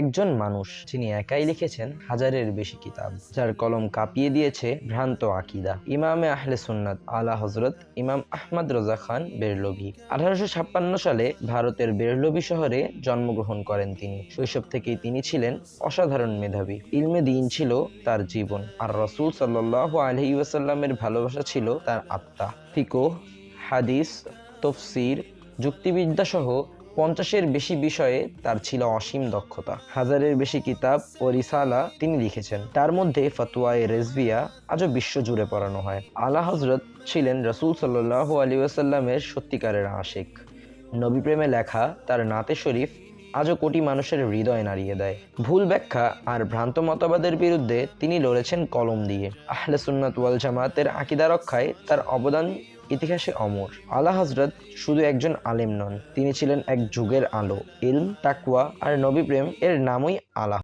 একজন মানুষ যিনি একাই লিখেছেন হাজারের বেশি কিতাব, যার কলম কাঁপিয়ে দিয়েছে ভ্রান্ত আকিদা। ইমামে আহলে সুন্নাত আলা হযরত ইমাম আহমদ রজা খান বেরলভী 1856 সালে ভারতের বেরলভী শহরে জন্মগ্রহণ করেন তিনি। শৈশব থেকেই তিনি ছিলেন অসাধারণ মেধাবী। ইলমে দ্বীন ছিল তার জীবন, আর রাসূল সাল্লাল্লাহু আলাইহি ওয়াসাল্লামের ভালোবাসা ছিল তার আত্মা। ফিকহ, হাদিস, তাফসীর, যুক্তিবিদ্যা সহ 50-এর বেশি বিষয়ে তার ছিল অসীম দক্ষতা। হাজারের বেশি কিতাব ও রিসালা তিনি লিখেছেন। তার মধ্যে ফতোয়ায়ে রেজভিয়া আজও বিশ্বজুড়ে পড়ানো হয়। আলা হযরত ছিলেন রাসূল সাল্লাল্লাহু আলাইহি ওয়াসাল্লামের সত্যিকারের আশিক। নবী প্রেমে লেখা তার নাতে শরীফ আজও কোটি মানুষের হৃদয় নাড়িয়ে দেয়। ভুল ব্যাখ্যা আর ভ্রান্ত মতবাদের বিরুদ্ধে তিনি লড়েছেন কলম দিয়ে। আহলে সুন্নাত ওয়াল জামাতের আকীদা রক্ষায় তার অবদান ইতিহাসে অমর। আলা হযরত শুধু একজন আলেম নন, তিনি ছিলেন এক যুগের আলো। ইলম, তাকওয়া আর নবী প্রেম এর নামই আলা